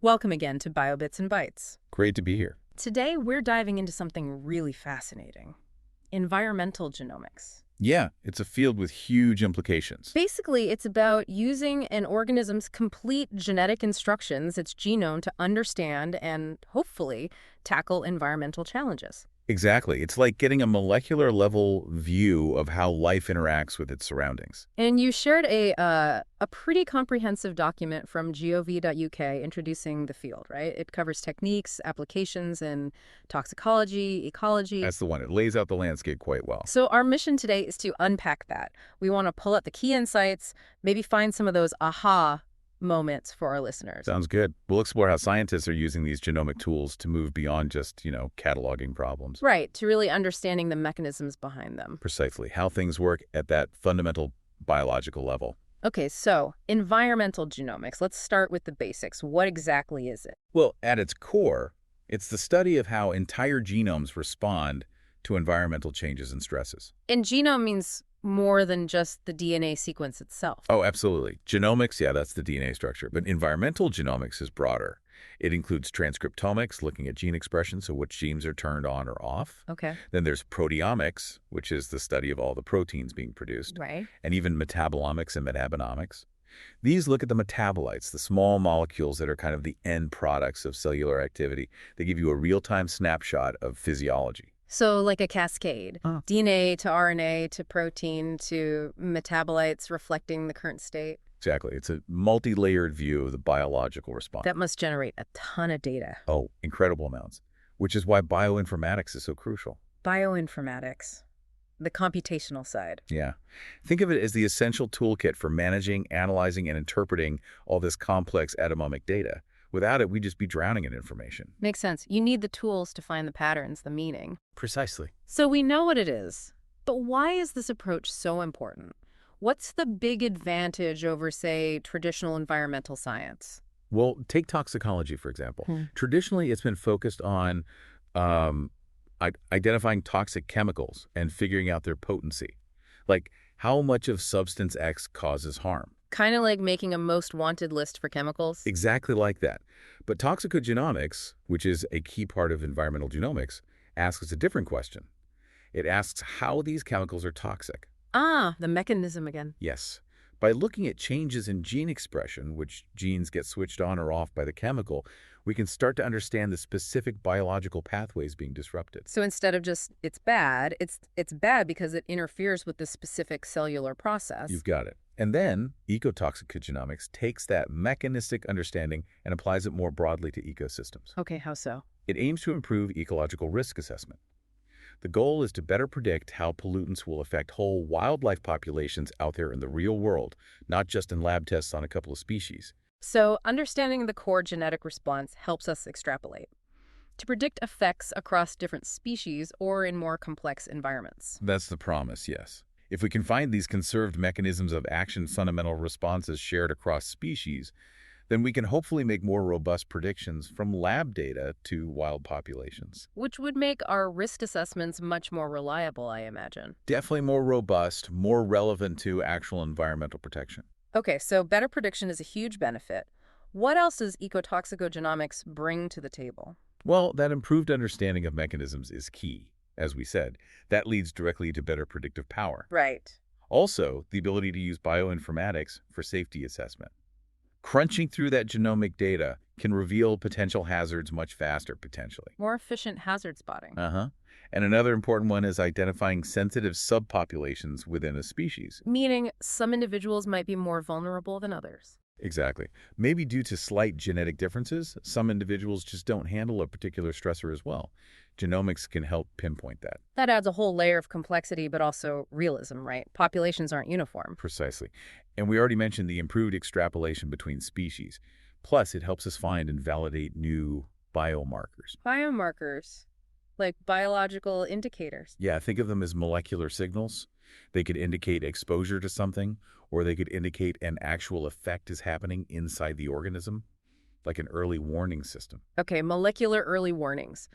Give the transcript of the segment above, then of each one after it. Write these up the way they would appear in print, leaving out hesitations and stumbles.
Welcome again to BioBits and Bytes. Great to be here. Today, we're diving into something really fascinating: environmental genomics. Yeah, it's a field with huge implications. Basically, it's about using an organism's complete genetic instructions, its genome, to understand and, hopefully, tackle environmental challenges. Exactly. It's like getting a molecular level view of how life interacts with its surroundings. And you shared a pretty comprehensive document from gov.uk introducing the field, right? It covers techniques, applications in toxicology, ecology. That's the one. It lays out the landscape quite well. So our mission today is to unpack that. We want to pull out the key insights, maybe find some of those aha moments for our listeners. Sounds good. We'll explore how scientists are using these genomic tools to move beyond just, cataloging problems. Right, to really understanding the mechanisms behind them. Precisely. How things work at that fundamental biological level. Okay, so environmental genomics. Let's start with the basics. What exactly is it? Well, at its core, it's the study of how entire genomes respond to environmental changes and stresses. And genome means more than just the DNA sequence itself. Oh, absolutely. Genomics, yeah, that's the DNA structure. But environmental genomics is broader. It includes transcriptomics, looking at gene expression, so which genes are turned on or off. Okay. Then there's proteomics, which is the study of all the proteins being produced. Right. And even metabolomics and metabonomics. These look at the metabolites, the small molecules that are kind of the end products of cellular activity. They give you a real-time snapshot of physiology. So like a cascade, Oh. DNA to RNA to protein to metabolites reflecting the current state. Exactly. It's a multi-layered view of the biological response. That must generate a ton of data. Oh, incredible amounts, which is why bioinformatics is so crucial. Bioinformatics, the computational side. Yeah. Think of it as the essential toolkit for managing, analyzing, and interpreting all this complex atomic data. Without it, we'd just be drowning in information. Makes sense. You need the tools to find the patterns, the meaning. Precisely. So we know what it is, but why is this approach so important? What's the big advantage over, say, traditional environmental science? Well, take toxicology, for example. Traditionally, it's been focused on identifying toxic chemicals and figuring out their potency. Like how much of substance X causes harm. Kind of like making a most wanted list for chemicals? Exactly like that. But toxicogenomics, which is a key part of environmental genomics, asks a different question. It asks how these chemicals are toxic. Ah, the mechanism again. Yes. By looking at changes in gene expression, which genes get switched on or off by the chemical, we can start to understand the specific biological pathways being disrupted. So instead of just it's bad bad because it interferes with the specific cellular process. You've got it. And then ecotoxicogenomics takes that mechanistic understanding and applies it more broadly to ecosystems. Okay, how so? It aims to improve ecological risk assessment. The goal is to better predict how pollutants will affect whole wildlife populations out there in the real world, not just in lab tests on a couple of species. So understanding the core genetic response helps us extrapolate to predict effects across different species or in more complex environments. That's the promise, yes. If we can find these conserved mechanisms of action fundamental responses shared across species, then we can hopefully make more robust predictions from lab data to wild populations. Which would make our risk assessments much more reliable, I imagine. Definitely more robust, more relevant to actual environmental protection. Okay, so better prediction is a huge benefit. What else does ecotoxicogenomics bring to the table? Well, that improved understanding of mechanisms is key. As we said, that leads directly to better predictive power. Right. Also, the ability to use bioinformatics for safety assessment. Crunching through that genomic data can reveal potential hazards much faster, potentially. More efficient hazard spotting. And another important one is identifying sensitive subpopulations within a species. Meaning some individuals might be more vulnerable than others. Exactly. Maybe due to slight genetic differences, some individuals just don't handle a particular stressor as well. Genomics can help pinpoint that. That adds a whole layer of complexity, but also realism, right? Populations aren't uniform. Precisely. And we already mentioned the improved extrapolation between species. Plus, it helps us find and validate new biomarkers. Biomarkers, like biological indicators. Yeah, think of them as molecular signals. They could indicate exposure to something, or they could indicate an actual effect is happening inside the organism, like an early warning system. Okay, molecular early warnings.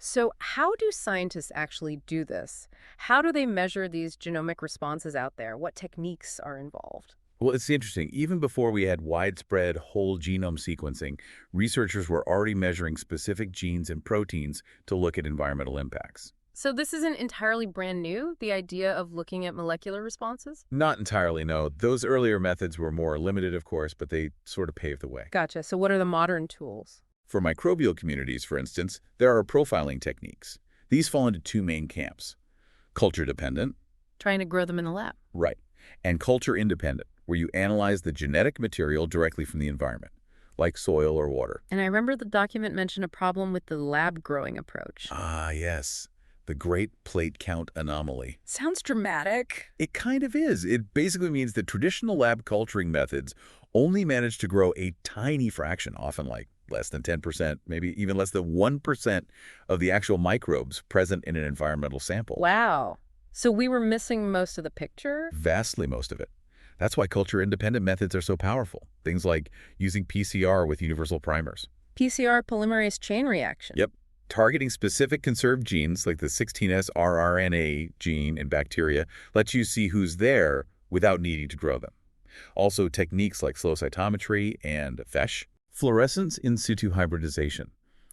So how do scientists actually do this? How do they measure these genomic responses out there? What techniques are involved? Well, it's interesting. Even before we had widespread whole genome sequencing, researchers were already measuring specific genes and proteins to look at environmental impacts. So this isn't entirely brand new, the idea of looking at molecular responses? Not entirely, no. Those earlier methods were more limited, of course, but they sort of paved the way. Gotcha. So what are the modern tools? For microbial communities, for instance, there are profiling techniques. These fall into two main camps: culture-dependent, Trying to grow them in the lab. right, and culture-independent, where you analyze the genetic material directly from the environment, like soil or water. And I remember the document mentioned a problem with the lab growing approach. Ah, yes, the Great Plate Count Anomaly. Sounds dramatic. It kind of is. It basically means that traditional lab culturing methods only manage to grow a tiny fraction, often like less than 10%, maybe even less than 1% of the actual microbes present in an environmental sample. Wow. So we were missing most of the picture? Vastly most of it. That's why culture-independent methods are so powerful. Things like using PCR with universal primers. PCR polymerase chain reaction. Yep. Targeting specific conserved genes like the 16S rRNA gene in bacteria lets you see who's there without needing to grow them. Also, techniques like flow cytometry and FESH, fluorescence in situ hybridization.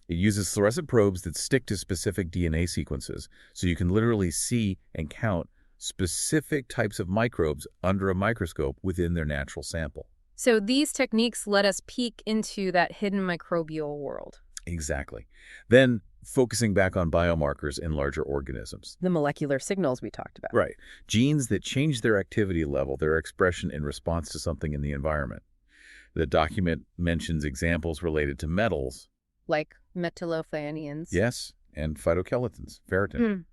It uses fluorescent probes that stick to specific DNA sequences, so you can literally see and count specific types of microbes under a microscope within their natural sample. So these techniques let us peek into that hidden microbial world. Exactly. Then, focusing back on biomarkers in larger organisms. The molecular signals we talked about. Right. Genes that change their activity level, their expression in response to something in the environment. The document mentions examples related to metals. Like metallothioneins. Yes, and phytokeratins, ferritin.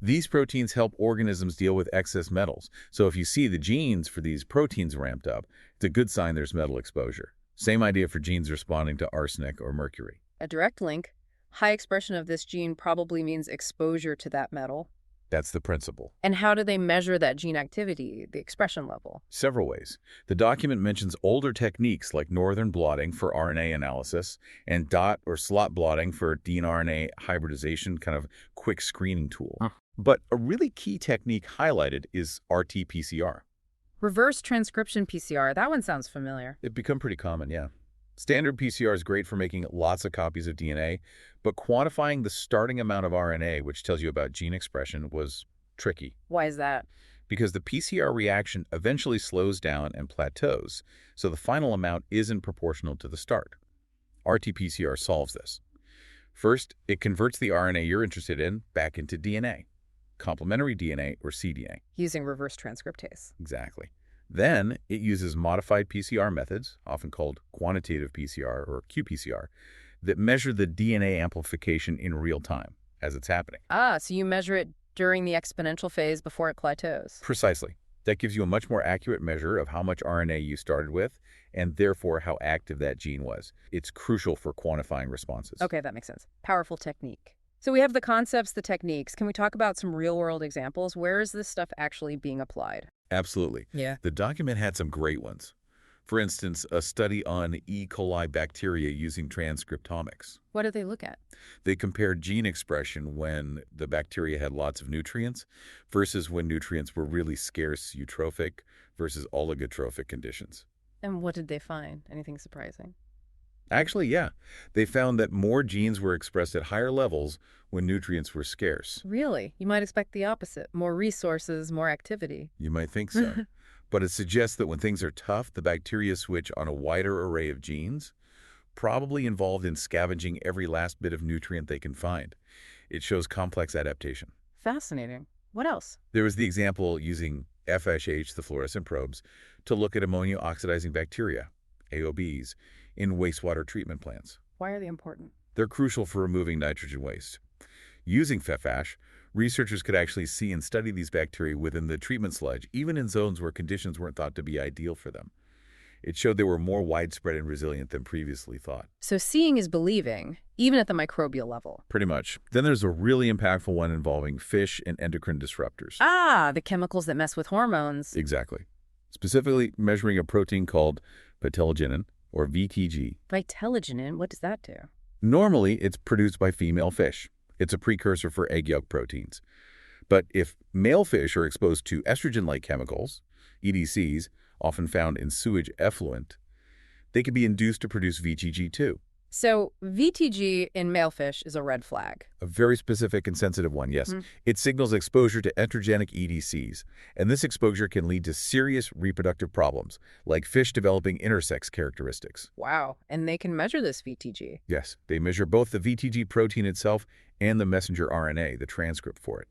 These proteins help organisms deal with excess metals. So if you see the genes for these proteins ramped up, it's a good sign there's metal exposure. Same idea for genes responding to arsenic or mercury. A direct link. High expression of this gene probably means exposure to that metal. That's the principle. And how do they measure that gene activity, the expression level? Several ways. The document mentions older techniques like northern blotting for RNA analysis and dot or slot blotting for DNA hybridization, kind of quick screening tool. But a really key technique highlighted is RT-PCR. Reverse transcription PCR. That one sounds familiar. It's become pretty common, yeah. Standard PCR is great for making lots of copies of DNA, but quantifying the starting amount of RNA, which tells you about gene expression, was tricky. Why is that? Because the PCR reaction eventually slows down and plateaus, so the final amount isn't proportional to the start. RT-PCR solves this. First, it converts the RNA you're interested in back into DNA, complementary DNA or cDNA. Using reverse transcriptase. Exactly. Then it uses modified PCR methods, often called quantitative PCR or qPCR, that measure the DNA amplification in real time as it's happening. Ah, so you measure it during the exponential phase before it plateaus. Precisely. That gives you a much more accurate measure of how much RNA you started with and therefore how active that gene was. It's crucial for quantifying responses. Okay, that makes sense. Powerful technique. So we have the concepts, the techniques. Can we talk about some real-world examples? Where is this stuff actually being applied? Absolutely. Yeah. The document had some great ones. For instance, a study on E. coli bacteria using transcriptomics. What did they look at? They compared gene expression when the bacteria had lots of nutrients versus when nutrients were really scarce, eutrophic versus oligotrophic conditions. And what did they find? Anything surprising? Actually, yeah. They found that more genes were expressed at higher levels when nutrients were scarce. Really? You might expect the opposite. More resources, more activity. You might think so. But it suggests that when things are tough, the bacteria switch on a wider array of genes, probably involved in scavenging every last bit of nutrient they can find. It shows complex adaptation. Fascinating. What else? There was the example using FSH, the fluorescent probes, to look at ammonia oxidizing bacteria, AOBs, in wastewater treatment plants. Why are they important? They're crucial for removing nitrogen waste. Using FFASH, researchers could actually see and study these bacteria within the treatment sludge, even in zones where conditions weren't thought to be ideal for them. It showed they were more widespread and resilient than previously thought. So seeing is believing, even at the microbial level. Pretty much. Then there's a really impactful one involving fish and endocrine disruptors. Ah, the chemicals that mess with hormones. Exactly. Specifically measuring a protein called vitellogenin, or VTG. Vitellogenin, what does that do? Normally, it's produced by female fish. It's a precursor for egg yolk proteins. But if male fish are exposed to estrogen-like chemicals, EDCs, often found in sewage effluent, they can be induced to produce VTG too. So VTG in male fish is a red flag. A very specific and sensitive one, yes. Mhm. It signals exposure to enterogenic EDCs, and this exposure can lead to serious reproductive problems, like fish developing intersex characteristics. Wow, and they can measure this VTG. Yes, they measure both the VTG protein itself and the messenger RNA, the transcript for it.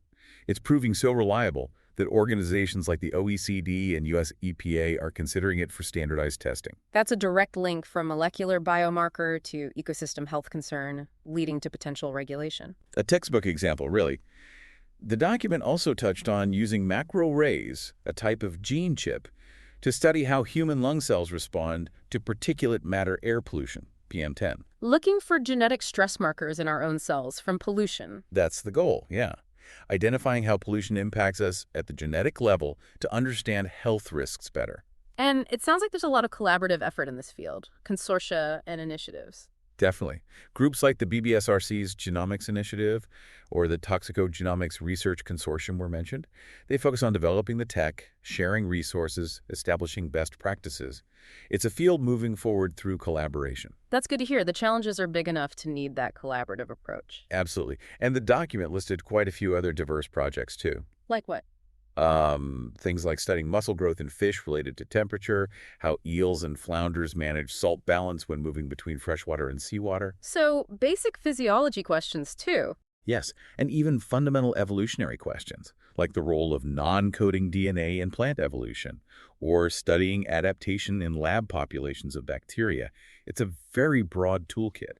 It's proving so reliable that organizations like the OECD and US EPA are considering it for standardized testing. That's a direct link from molecular biomarker to ecosystem health concern, leading to potential regulation. A textbook example, really. The document also touched on using macroarrays, a type of gene chip, to study how human lung cells respond to particulate matter air pollution, PM10. Looking for genetic stress markers in our own cells from pollution. That's the goal, yeah. Identifying how pollution impacts us at the genetic level to understand health risks better. And it sounds like there's a lot of collaborative effort in this field, consortia and initiatives. Definitely. Groups like the BBSRC's Genomics Initiative or the Toxicogenomics Research Consortium were mentioned. They focus on developing the tech, sharing resources, establishing best practices. It's a field moving forward through collaboration. That's good to hear. The challenges are big enough to need that collaborative approach. Absolutely. And the document listed quite a few other diverse projects, too. Like what? Things like studying muscle growth in fish related to temperature, how eels and flounders manage salt balance when moving between freshwater and seawater. So, basic physiology questions, too. Yes, and even fundamental evolutionary questions, like the role of non-coding DNA in plant evolution, or studying adaptation in lab populations of bacteria. It's a very broad toolkit.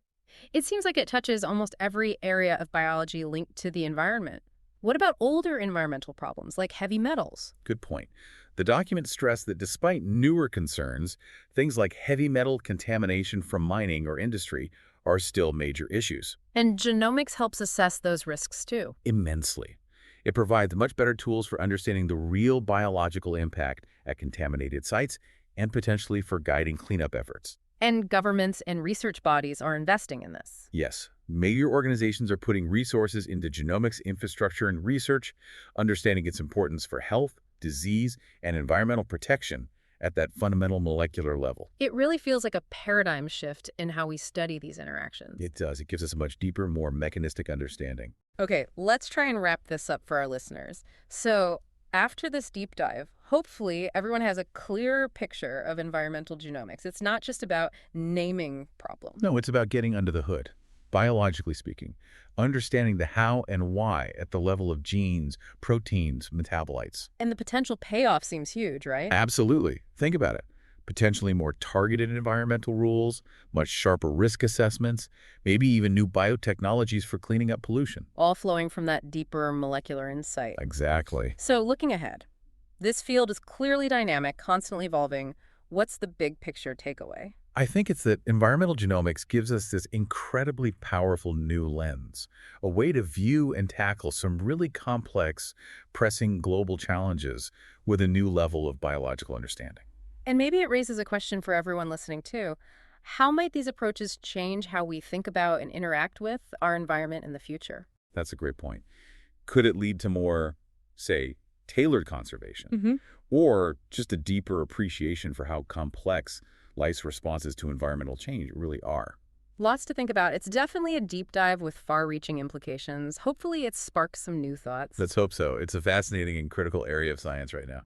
It seems like it touches almost every area of biology linked to the environment. What about older environmental problems, like heavy metals? Good point. The document stressed that despite newer concerns, things like heavy metal contamination from mining or industry are still major issues. And genomics helps assess those risks, too. Immensely. It provides much better tools for understanding the real biological impact at contaminated sites and potentially for guiding cleanup efforts. And governments and research bodies are investing in this. Yes, major organizations are putting resources into genomics infrastructure and research, understanding its importance for health, disease, and environmental protection at that fundamental molecular level. It really feels like a paradigm shift in how we study these interactions. It does. It gives us a much deeper, more mechanistic understanding. Okay, let's try and wrap this up for our listeners. So, after this deep dive, hopefully everyone has a clearer picture of environmental genomics. It's not just about naming problems. No, it's about getting under the hood, biologically speaking, understanding the how and why at the level of genes, proteins, metabolites. And the potential payoff seems huge, right? Absolutely. Think about it. Potentially more targeted environmental rules, much sharper risk assessments, maybe even new biotechnologies for cleaning up pollution. All flowing from that deeper molecular insight. Exactly. So, looking ahead, this field is clearly dynamic, constantly evolving. What's the big picture takeaway? I think it's that environmental genomics gives us this incredibly powerful new lens, a way to view and tackle some really complex, pressing global challenges with a new level of biological understanding. And maybe it raises a question for everyone listening, too. How might these approaches change how we think about and interact with our environment in the future? That's a great point. Could it lead to more, say, tailored conservation, or just a deeper appreciation for how complex life's responses to environmental change really are? Lots to think about. It's definitely a deep dive with far-reaching implications. Hopefully it sparks some new thoughts. Let's hope so. It's a fascinating and critical area of science right now.